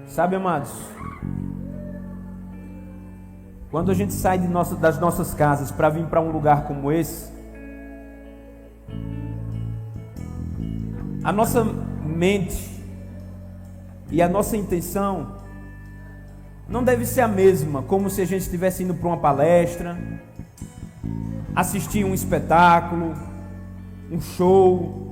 Sabe, amados, quando a gente sai das nossas casas para vir para um lugar como esse, a nossa mente e a nossa intenção não deve ser a mesma, como se a gente estivesse indo para uma palestra, assistir um espetáculo, um show.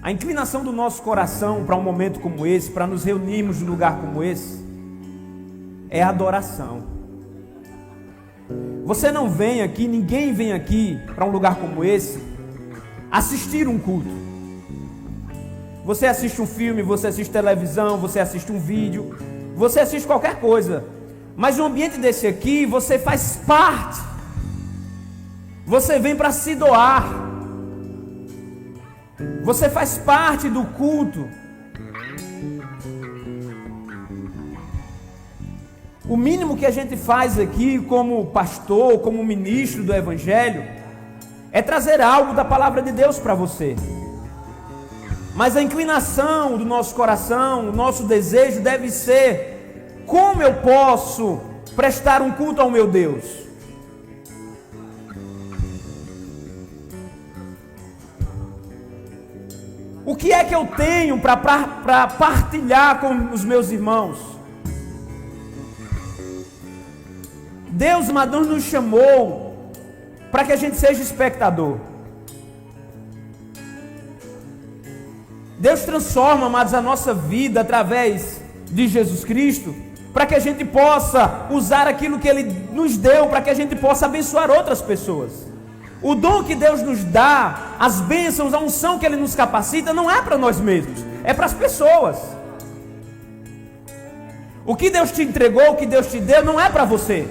A inclinação do nosso coração para um momento como esse, para nos reunirmos num lugar como esse, é a adoração. Você não vem aqui, ninguém vem aqui para um lugar como esse assistir um culto. Você assiste um filme, você assiste televisão, você assiste um vídeo, você assiste qualquer coisa. Mas no ambiente desse aqui, você faz parte. Você vem para se doar. Você faz parte do culto. O mínimo que a gente faz aqui como pastor, como ministro do Evangelho, é trazer algo da palavra de Deus para você. Mas a inclinação do nosso coração, o nosso desejo deve ser: como eu posso prestar um culto ao meu Deus? O que é que eu tenho para partilhar com os meus irmãos? Deus nos chamou para que a gente seja espectador. Deus transforma, amados, a nossa vida através de Jesus Cristo, para que a gente possa usar aquilo que Ele nos deu, para que a gente possa abençoar outras pessoas. O dom que Deus nos dá, as bênçãos, a unção que Ele nos capacita, não é para nós mesmos, é para as pessoas. O que Deus te entregou, o que Deus te deu, não é para você,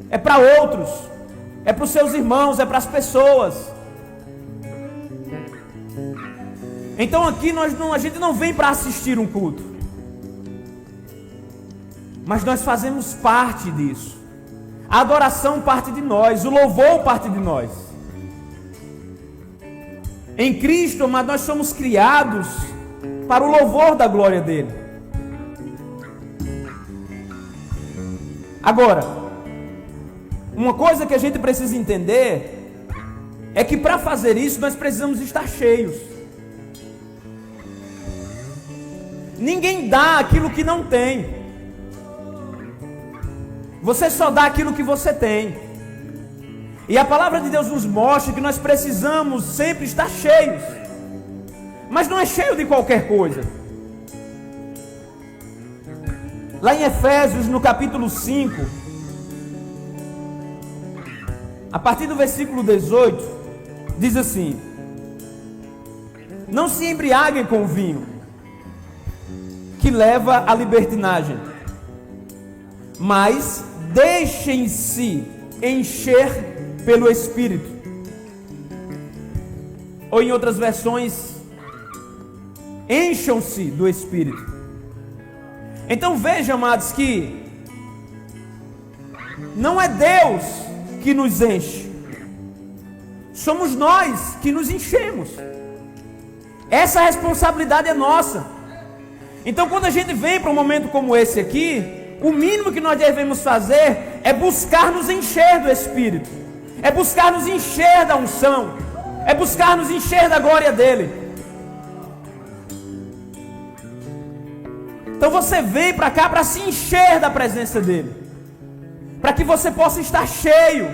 é para outros, é para os seus irmãos, é para as pessoas. Então aqui a gente não vem para assistir um culto, mas nós fazemos parte disso. A adoração parte de nós, o louvor parte de nós. Em Cristo, mas nós somos criados para o louvor da glória dele. Agora, uma coisa que a gente precisa entender é que para fazer isso nós precisamos estar cheios. Ninguém dá aquilo que não tem. Você só dá aquilo que você tem. E a palavra de Deus nos mostra que nós precisamos sempre estar cheios. Mas não é cheio de qualquer coisa. Lá em Efésios, no capítulo 5, a partir do versículo 18, diz assim: não se embriaguem com o vinho, que leva à libertinagem, mas deixem-se encher pelo Espírito. Ou em outras versões, encham-se do Espírito. Então veja, amados, que não é Deus que nos enche, somos nós que nos enchemos. Essa responsabilidade é nossa. Então quando a gente vem para um momento como esse aqui, o mínimo que nós devemos fazer é buscar nos encher do Espírito, é buscar nos encher da unção, é buscar nos encher da glória dele. Então você vem para cá para se encher da presença dele, para que você possa estar cheio.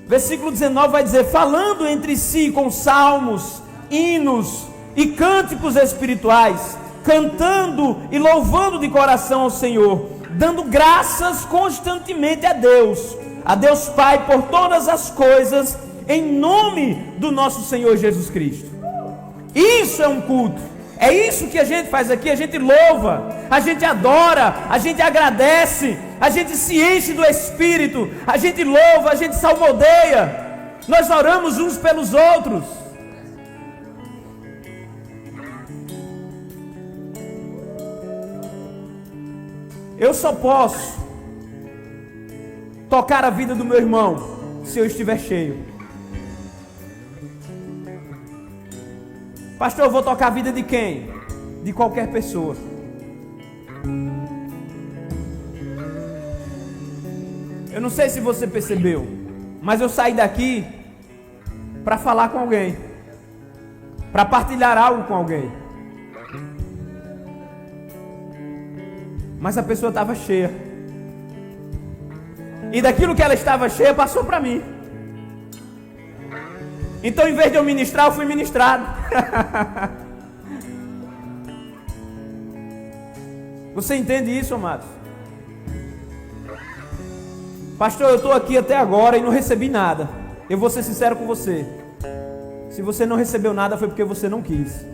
Versículo 19 vai dizer: falando entre si com salmos, hinos e cânticos espirituais, cantando e louvando de coração ao Senhor, dando graças constantemente a Deus Pai por todas as coisas, em nome do nosso Senhor Jesus Cristo. Isso é um culto. É isso que a gente faz aqui. A gente louva, a gente adora, a gente agradece, a gente se enche do Espírito, a gente louva, a gente salmodeia, nós oramos uns pelos outros. Eu só posso tocar a vida do meu irmão se eu estiver cheio. Pastor, eu vou tocar a vida de quem? De qualquer pessoa. Eu não sei se você percebeu, mas eu saí daqui para falar com alguém, para partilhar algo com alguém. Mas a pessoa estava cheia. E daquilo que ela estava cheia, passou para mim. Então, em vez de eu ministrar, eu fui ministrado. Você entende isso, amados? Pastor, eu estou aqui até agora e não recebi nada. Eu vou ser sincero com você. Se você não recebeu nada, foi porque você não quis.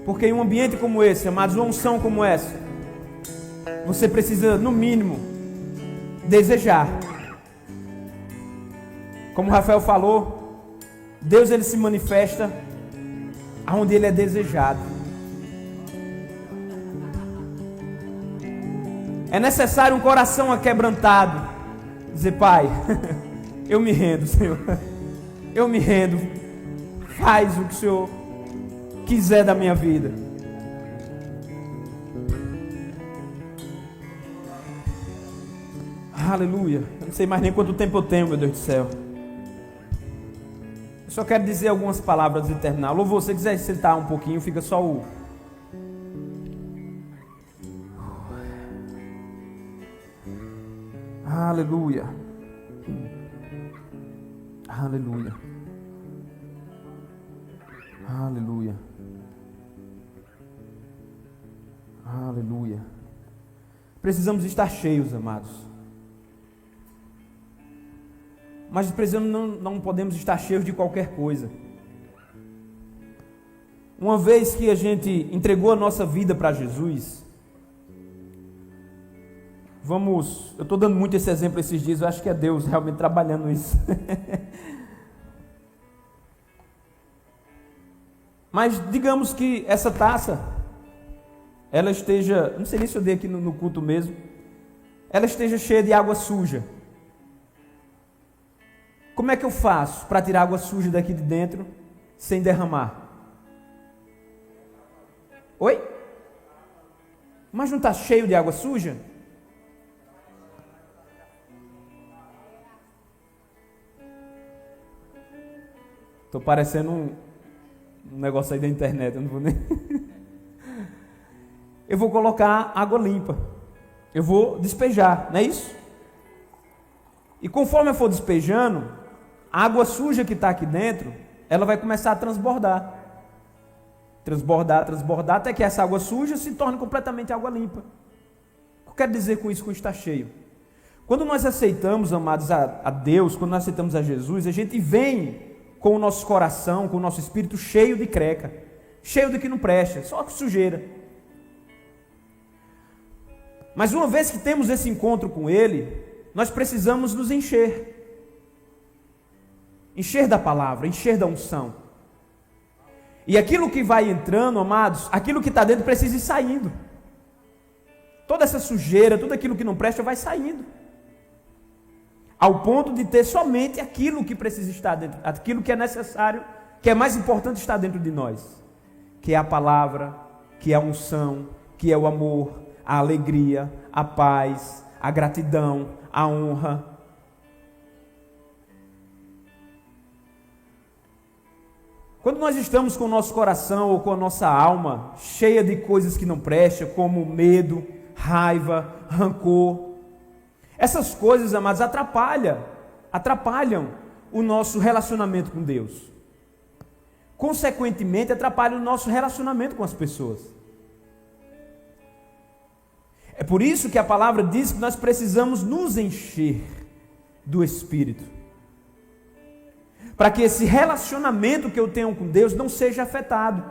Porque em um ambiente como esse, amados, uma unção como essa, você precisa, no mínimo, desejar. Como o Rafael falou, Deus ele se manifesta onde ele é desejado. É necessário um coração aquebrantado. Dizer, Pai, eu me rendo, Senhor. Eu me rendo. Faz o que o Senhor quiser da minha vida. Aleluia. Eu não sei mais nem quanto tempo eu tenho, meu Deus do céu. Eu só quero dizer algumas palavras e terminar. Ou você quiser sentar um pouquinho, fica só o... Aleluia. Aleluia. Aleluia. Aleluia. Precisamos estar cheios, amados. Mas não podemos estar cheios de qualquer coisa. Uma vez que a gente entregou a nossa vida para Jesus, eu estou dando muito esse exemplo esses dias, eu acho que é Deus realmente trabalhando isso. Mas digamos que essa taça, ela esteja, não sei nem se eu dei aqui no culto mesmo, ela esteja cheia de água suja. Como é que eu faço para tirar água suja daqui de dentro sem derramar? Oi? Mas não está cheio de água suja? Estou parecendo um negócio aí da internet, eu não vou nem... Eu vou colocar água limpa. Eu vou despejar, não é isso? E conforme eu for despejando, a água suja que está aqui dentro, ela vai começar a transbordar. Transbordar, transbordar, até que essa água suja se torne completamente água limpa. O que eu quero dizer com isso, com estar cheio? Quando nós aceitamos, amados, a Deus, quando nós aceitamos a Jesus, a gente vem com o nosso coração, com o nosso espírito cheio de creca, cheio de que não presta, só que sujeira. Mas uma vez que temos esse encontro com Ele, nós precisamos nos encher. Encher da palavra, encher da unção. E aquilo que vai entrando, amados, aquilo que está dentro precisa ir saindo. Toda essa sujeira, tudo aquilo que não presta vai saindo. Ao ponto de ter somente aquilo que precisa estar dentro, aquilo que é necessário, que é mais importante estar dentro de nós. Que é a palavra, que é a unção, que é o amor, a alegria, a paz, a gratidão, a honra. Quando nós estamos com o nosso coração ou com a nossa alma cheia de coisas que não prestam, como medo, raiva, rancor, essas coisas, amados, atrapalham o nosso relacionamento com Deus. Consequentemente, atrapalham o nosso relacionamento com as pessoas. É por isso que a palavra diz que nós precisamos nos encher do Espírito. Para que esse relacionamento que eu tenho com Deus não seja afetado.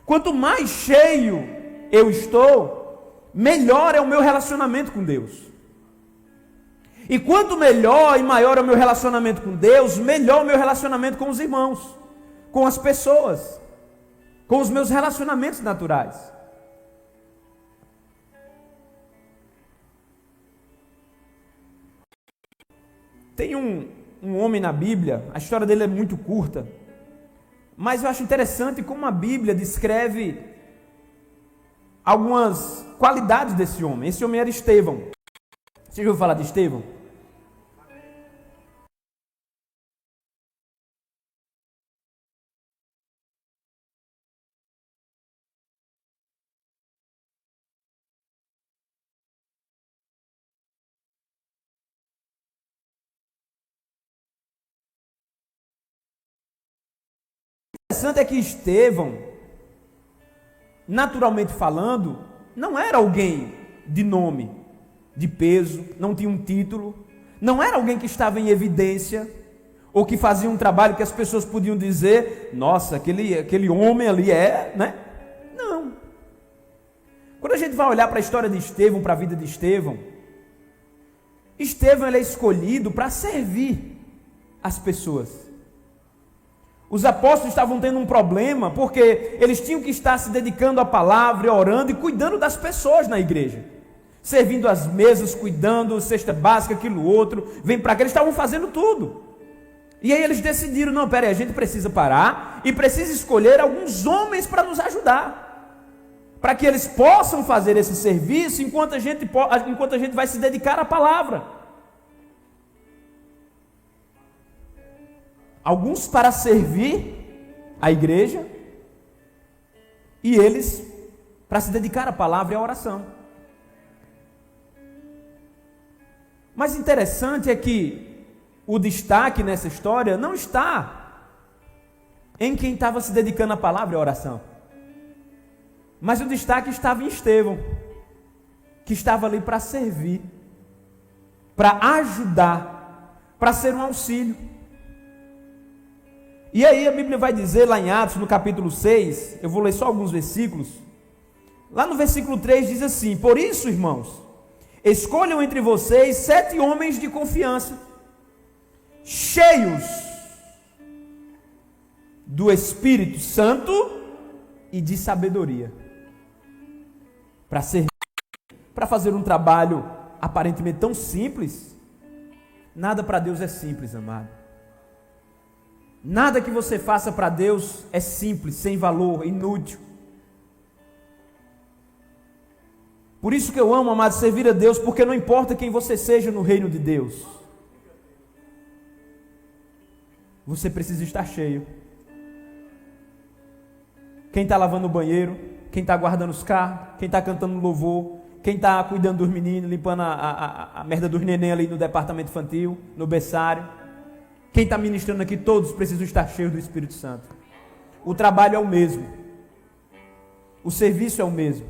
Quanto mais cheio eu estou, melhor é o meu relacionamento com Deus. E quanto melhor e maior é o meu relacionamento com Deus, melhor o meu relacionamento com os irmãos, com as pessoas, com os meus relacionamentos naturais. Tem um homem na Bíblia, a história dele é muito curta, mas eu acho interessante como a Bíblia descreve algumas qualidades desse homem. Esse homem era Estevão. Você já ouviu falar de Estevão? O interessante é que Estevão, naturalmente falando, não era alguém de nome, de peso, não tinha um título, não era alguém que estava em evidência, ou que fazia um trabalho que as pessoas podiam dizer, nossa, aquele homem ali né? Não. Quando a gente vai olhar para a história de Estevão, para a vida de Estevão, Estevão ele é escolhido para servir as pessoas. Os apóstolos estavam tendo um problema, porque eles tinham que estar se dedicando à palavra, orando e cuidando das pessoas na igreja. Servindo as mesas, cuidando, cesta básica, aquilo outro, vem para cá, eles estavam fazendo tudo. E aí eles decidiram, não, peraí, a gente precisa parar e precisa escolher alguns homens para nos ajudar. Para que eles possam fazer esse serviço enquanto a gente vai se dedicar à palavra. Alguns para servir a igreja e eles para se dedicar à palavra e à oração. Mas interessante é que o destaque nessa história não está em quem estava se dedicando à palavra e à oração, mas o destaque estava em Estevão, que estava ali para servir, para ajudar, para ser um auxílio. E aí a Bíblia vai dizer lá em Atos, no capítulo 6, eu vou ler só alguns versículos. Lá no versículo 3 diz assim: por isso, irmãos, escolham entre vocês 7 homens de confiança, cheios do Espírito Santo e de sabedoria, para servir, para fazer um trabalho aparentemente tão simples. Nada para Deus é simples, amado. Nada que você faça para Deus é simples, sem valor, inútil. Por isso que eu amo, amado, servir a Deus, porque não importa quem você seja no reino de Deus, você precisa estar cheio. Quem está lavando o banheiro, quem está guardando os carros, quem está cantando louvor, quem está cuidando dos meninos, limpando a merda dos neném ali no departamento infantil, no berçário, quem está ministrando aqui, todos precisam estar cheios do Espírito Santo. O trabalho é o mesmo, o serviço é o mesmo.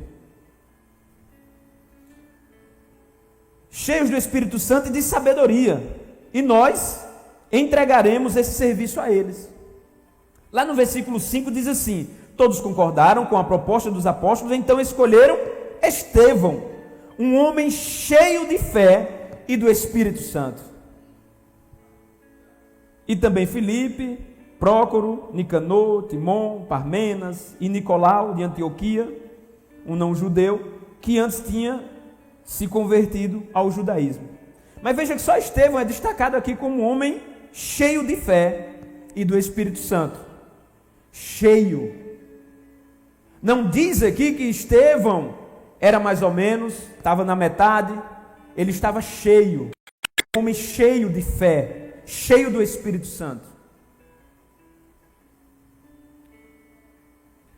Cheios do Espírito Santo e de sabedoria, e nós entregaremos esse serviço a eles. Lá no versículo 5 diz assim: todos concordaram com a proposta dos apóstolos, então escolheram Estevão, um homem cheio de fé e do Espírito Santo. E também Filipe, Prócoro, Nicanor, Timon, Parmenas e Nicolau de Antioquia, um não-judeu, que antes tinha se convertido ao judaísmo. Mas veja que só Estevão é destacado aqui como um homem cheio de fé e do Espírito Santo. Cheio. Não diz aqui que Estevão era mais ou menos, estava na metade, ele estava cheio, um homem cheio de fé, cheio do Espírito Santo.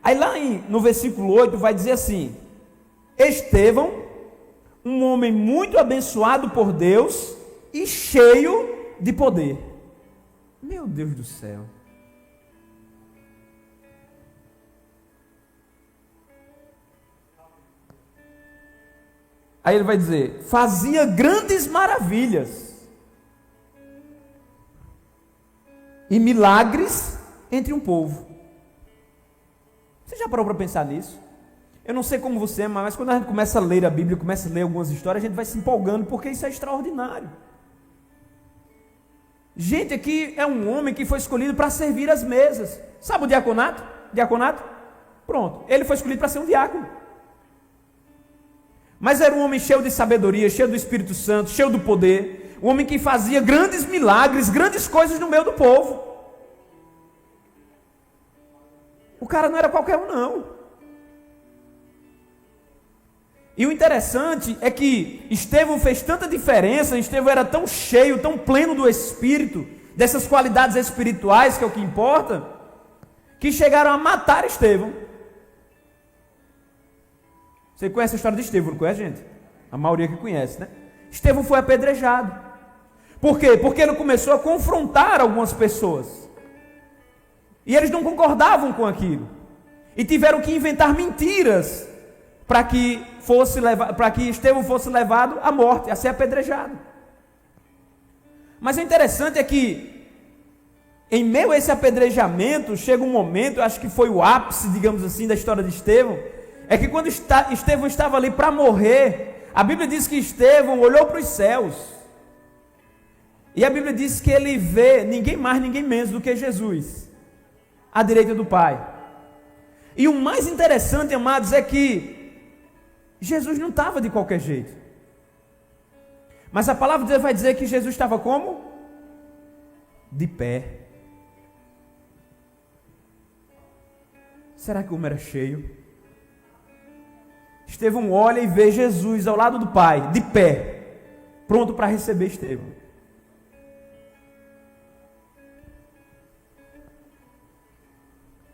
Aí lá no versículo 8 vai dizer assim: Estevão, um homem muito abençoado por Deus e cheio de poder. Meu Deus do céu. Aí ele vai dizer: fazia grandes maravilhas e milagres entre um povo. Você já parou para pensar nisso? Eu não sei como você é, mas quando a gente começa a ler a Bíblia, começa a ler algumas histórias, a gente vai se empolgando, porque isso é extraordinário. Gente, aqui é um homem que foi escolhido para servir as mesas. Sabe o diaconato? Diaconato? Pronto, ele foi escolhido para ser um diácono. Mas era um homem cheio de sabedoria, cheio do Espírito Santo, cheio do poder. um homem que fazia grandes milagres, grandes coisas no meio do povo. O cara não era qualquer um, não. E o interessante é que Estevão fez tanta diferença, Estevão era tão cheio, tão pleno do Espírito, dessas qualidades espirituais, que é o que importa, que chegaram a matar Estevão. Você conhece a história de Estevão, não conhece, gente? A maioria que conhece, né? Estevão foi apedrejado. Por quê? Porque ele começou a confrontar algumas pessoas. E eles não concordavam com aquilo. E tiveram que inventar mentiras para que Estevão fosse levado à morte, a ser apedrejado. Mas o interessante é que, em meio a esse apedrejamento, chega um momento, eu acho que foi o ápice, digamos assim, da história de Estevão, é que quando Estevão estava ali para morrer, a Bíblia diz que Estevão olhou para os céus, e a Bíblia diz que ele vê ninguém mais, ninguém menos do que Jesus, à direita do Pai. E o mais interessante, amados, é que Jesus não estava de qualquer jeito. Mas a palavra de Deus vai dizer que Jesus estava como? De pé. Será que o homem era cheio? Estevão olha e vê Jesus ao lado do Pai, de pé, pronto para receber Estevão.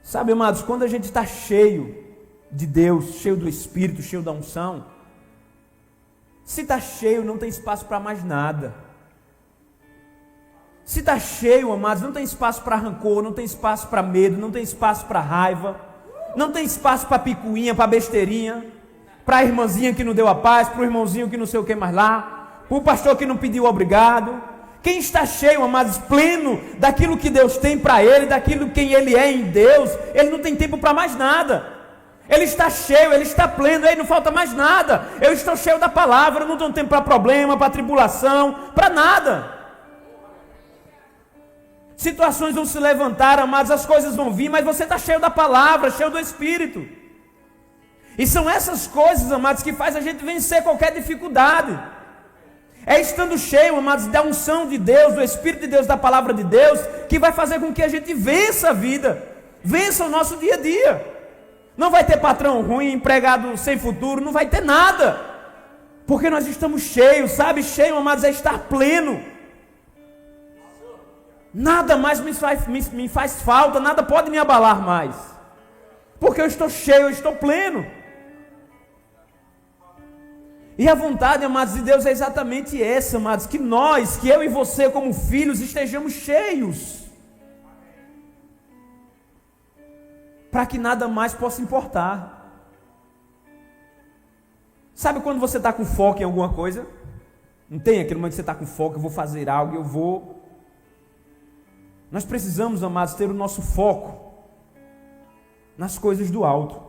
Sabe, amados, quando a gente está cheio de Deus, cheio do Espírito, cheio da unção, se está cheio, não tem espaço para mais nada. Se está cheio, amados, não tem espaço para rancor, não tem espaço para medo, não tem espaço para raiva, não tem espaço para picuinha, para besteirinha, para a irmãzinha que não deu a paz, para o irmãozinho que não sei o que mais lá, para o pastor que não pediu obrigado. Quem está cheio, amados, pleno daquilo que Deus tem para ele, daquilo quem ele é em Deus, ele não tem tempo para mais nada. Ele está cheio, ele está pleno, aí não falta mais nada. Eu estou cheio da palavra, eu não tenho tempo para problema, para tribulação, para nada. Situações vão se levantar, amados, as coisas vão vir, mas você está cheio da palavra, cheio do Espírito. E são essas coisas, amados, que faz a gente vencer qualquer dificuldade. É estando cheio, amados, da unção de Deus, do Espírito de Deus, da palavra de Deus, que vai fazer com que a gente vença a vida, vença o nosso dia a dia. Não vai ter patrão ruim, empregado sem futuro, não vai ter nada, porque nós estamos cheios, sabe? Cheio, amados, é estar pleno. Nada mais me faz falta, nada pode me abalar mais, porque eu estou cheio, eu estou pleno. E a vontade, amados, de Deus é exatamente essa, amados, que nós, que eu e você como filhos, estejamos cheios, para que nada mais possa importar. Sabe quando você está com foco em alguma coisa? Não tem aquele momento que você está com foco, eu vou fazer algo, eu vou... Nós precisamos, amados, ter o nosso foco nas coisas do alto.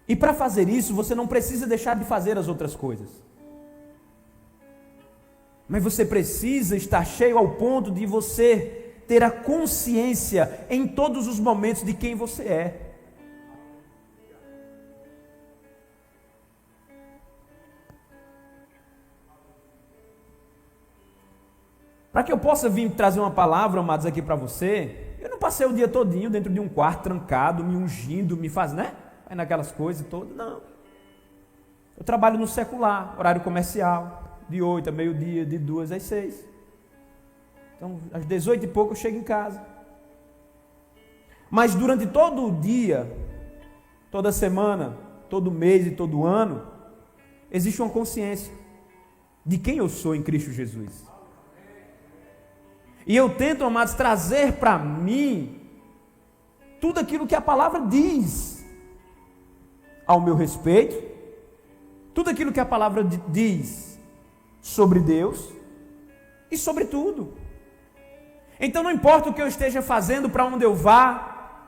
E para fazer isso, você não precisa deixar de fazer as outras coisas. Mas você precisa estar cheio ao ponto de você ter a consciência em todos os momentos de quem você é. Para que eu possa vir trazer uma palavra, amados, aqui para você, eu não passei o dia todinho dentro de um quarto trancado, me ungindo, me faz, né? Aí naquelas coisas todas, não. Eu trabalho no secular, horário comercial, de 8 a meio-dia, de 2 às 6. Então, às 18 e pouco eu chego em casa. Mas durante todo o dia, toda semana, todo mês e todo ano, existe uma consciência de quem eu sou em Cristo Jesus. E eu tento, amados, trazer para mim tudo aquilo que a palavra diz ao meu respeito, tudo aquilo que a palavra diz sobre Deus e sobre tudo. Então não importa o que eu esteja fazendo, para onde eu vá,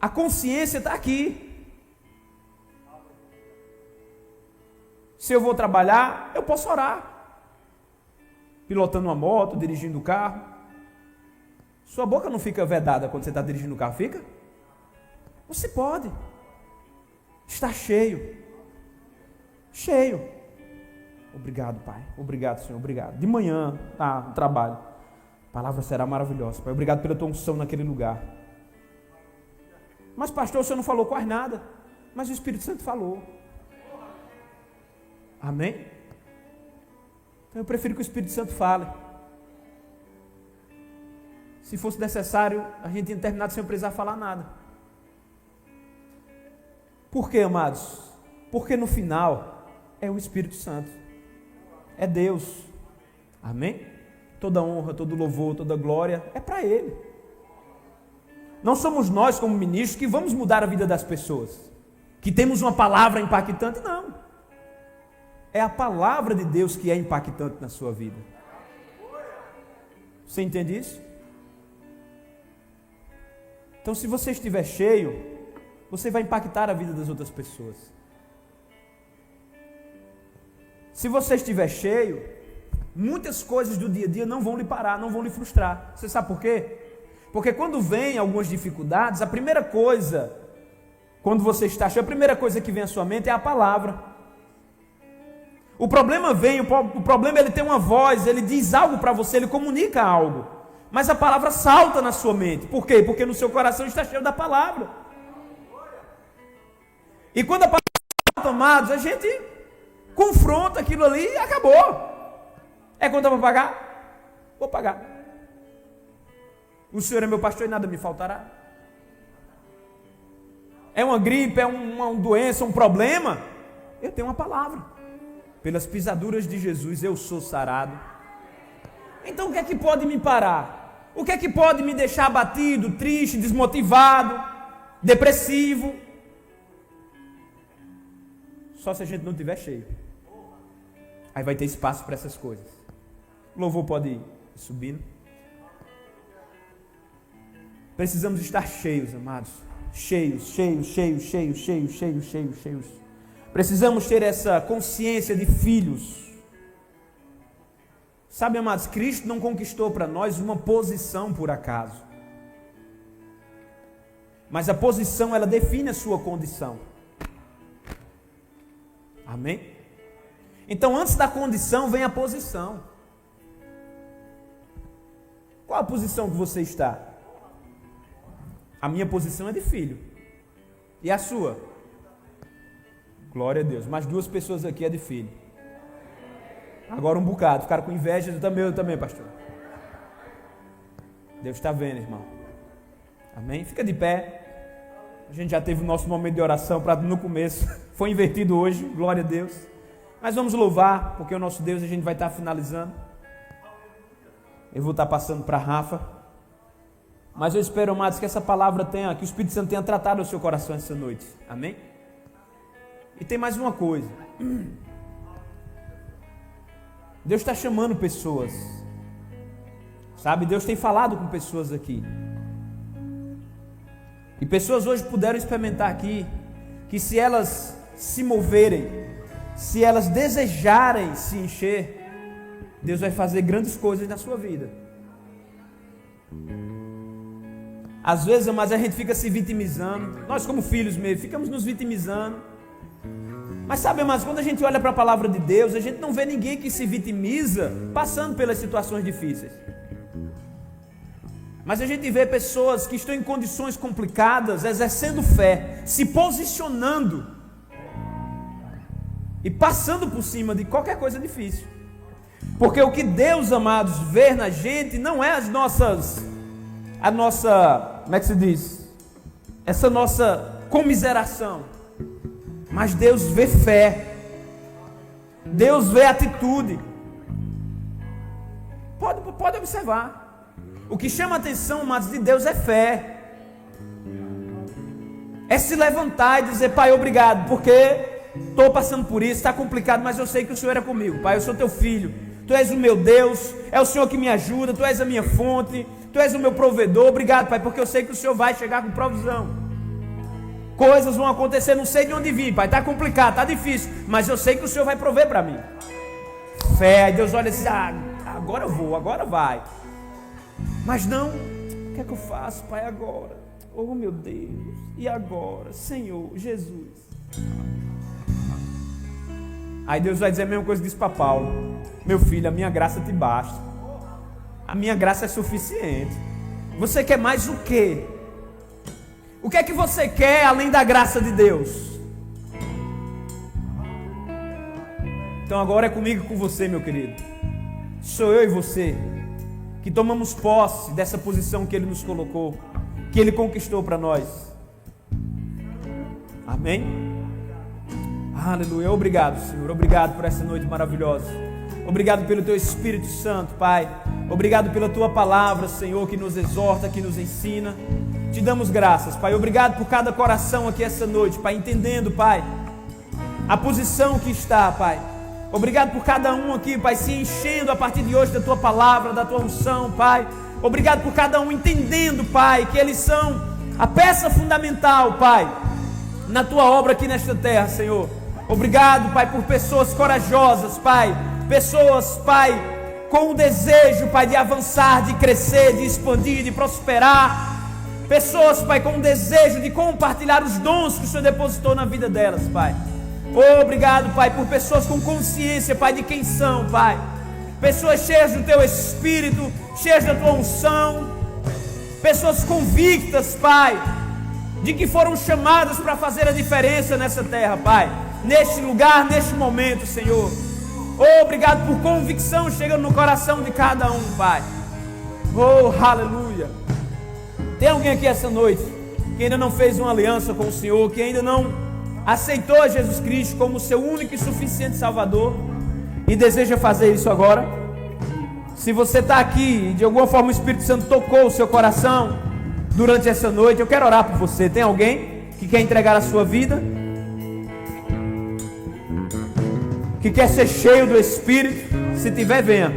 a consciência está aqui. Se eu vou trabalhar, eu posso orar, pilotando uma moto, dirigindo o carro. Sua boca não fica vedada quando você está dirigindo o carro, fica? Você pode. Está cheio. Cheio. Obrigado, Pai. Obrigado, Senhor. Obrigado. De manhã, no trabalho. A palavra será maravilhosa, Pai. Obrigado pela tua unção naquele lugar. Mas, pastor, o Senhor não falou quase nada. Mas o Espírito Santo falou. Amém? Então eu prefiro que o Espírito Santo fale. Se fosse necessário, a gente tinha terminado sem precisar falar nada. Por quê, amados? Porque no final é o Espírito Santo. É Deus. Amém? Toda honra, todo louvor, toda glória é para Ele. Não somos nós, como ministros, que vamos mudar a vida das pessoas, que temos uma palavra impactante, não. É a palavra de Deus que é impactante na sua vida. Você entende isso? Então, se você estiver cheio, você vai impactar a vida das outras pessoas. Se você estiver cheio, muitas coisas do dia a dia não vão lhe parar, não vão lhe frustrar. Você sabe por quê? Porque quando vem algumas dificuldades, a primeira coisa, quando você está cheio, a primeira coisa que vem à sua mente é a palavra. O problema vem, o problema ele tem uma voz, ele diz algo para você, ele comunica algo. Mas a palavra salta na sua mente. Por quê? Porque no seu coração está cheio da palavra. E quando a palavra salta, amados, a gente confronta aquilo ali e acabou. É quanto para pagar? Vou pagar. O Senhor é meu pastor e nada me faltará. É uma gripe, é uma doença, um problema? Eu tenho uma palavra. Pelas pisaduras de Jesus eu sou sarado. Então o que é que pode me parar? O que é que pode me deixar abatido, triste, desmotivado, depressivo? Só se a gente não estiver cheio. Aí vai ter espaço para essas coisas. O louvor pode ir subindo. Precisamos estar cheios, amados. Cheios. Precisamos ter essa consciência de filhos. Sabe, amados, Cristo não conquistou para nós uma posição por acaso. Mas a posição, ela define a sua condição. Amém? Então, antes da condição, vem a posição. Qual a posição que você está? A minha posição é de filho. E a sua? Glória a Deus. Mais 2 pessoas aqui é de filho. Agora um bocado. Ficaram com inveja. Eu também, pastor. Deus está vendo, irmão. Amém? Fica de pé. A gente já teve o nosso momento de oração no começo. Foi invertido hoje. Glória a Deus. Mas vamos louvar, porque o nosso Deus a gente vai estar finalizando. Eu vou estar passando para a Rafa. Mas eu espero, amados, que essa palavra tenha, que o Espírito Santo tenha tratado o seu coração essa noite. Amém? E tem mais uma coisa. Deus está chamando pessoas. Sabe, Deus tem falado com pessoas aqui. E pessoas hoje puderam experimentar aqui que se elas se moverem, se elas desejarem se encher, Deus vai fazer grandes coisas na sua vida. Às vezes, mas a gente fica se vitimizando. Nós como filhos mesmo, ficamos nos vitimizando. Mas sabe, mas quando a gente olha para a palavra de Deus, a gente não vê ninguém que se vitimiza passando pelas situações difíceis. Mas a gente vê pessoas que estão em condições complicadas, exercendo fé, se posicionando e passando por cima de qualquer coisa difícil. Porque o que Deus, amados, vê na gente não é a nossa, como é que se diz? Essa nossa comiseração. Mas Deus vê fé. Deus vê atitude. Pode observar. O que chama a atenção, amados, de Deus é fé. É se levantar e dizer: Pai, obrigado, porque estou passando por isso, está complicado, mas eu sei que o Senhor é comigo. Pai, eu sou teu filho, Tu és o meu Deus, é o Senhor que me ajuda, Tu és a minha fonte, Tu és o meu provedor. Obrigado, Pai, porque eu sei que o Senhor vai chegar com provisão. Coisas vão acontecer, não sei de onde vir, Pai, está complicado, está difícil, mas eu sei que o Senhor vai prover para mim. Fé, aí Deus olha assim: agora eu vou, agora vai. Mas não, o que é que eu faço, Pai, agora? Oh, meu Deus, e agora? Senhor, Jesus. Aí Deus vai dizer a mesma coisa que disse para Paulo: meu filho, a minha graça te basta, a minha graça é suficiente. Você quer mais o quê? O que é que você quer além da graça de Deus? Então agora é comigo e com você, meu querido. Sou eu e você que tomamos posse dessa posição que Ele nos colocou, que Ele conquistou para nós. Amém? Aleluia. Obrigado, Senhor. Obrigado por essa noite maravilhosa. Obrigado pelo Teu Espírito Santo, Pai. Obrigado pela Tua palavra, Senhor, que nos exorta, que nos ensina. Te damos graças, Pai. Obrigado por cada coração aqui essa noite, Pai, entendendo, Pai, a posição que está, Pai. Obrigado por cada um aqui, Pai, se enchendo a partir de hoje da Tua palavra, da Tua unção, Pai. Obrigado por cada um entendendo, Pai, que eles são a peça fundamental, Pai, na Tua obra aqui nesta terra, Senhor. Obrigado, Pai, por pessoas corajosas, Pai. Pessoas, Pai, com o desejo, Pai, de avançar, de crescer, de expandir, de prosperar. Pessoas, Pai, com o desejo de compartilhar os dons que o Senhor depositou na vida delas, Pai. Obrigado, Pai, por pessoas com consciência, Pai, de quem são, Pai. Pessoas cheias do Teu Espírito, cheias da Tua unção. Pessoas convictas, Pai, de que foram chamadas para fazer a diferença nessa terra, Pai. Neste lugar, neste momento, Senhor. Obrigado por convicção chegando no coração de cada um, Pai. Aleluia. Tem alguém aqui essa noite que ainda não fez uma aliança com o Senhor, que ainda não aceitou Jesus Cristo como seu único e suficiente Salvador e deseja fazer isso agora? Se você está aqui e de alguma forma o Espírito Santo tocou o seu coração durante essa noite, eu quero orar por você. Tem alguém que quer entregar a sua vida? Que quer ser cheio do Espírito? Se tiver, venha.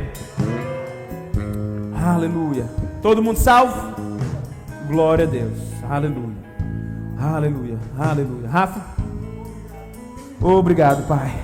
Aleluia. Todo mundo salvo? Glória a Deus. Aleluia. Aleluia. Aleluia. Rafa? Obrigado, Pai.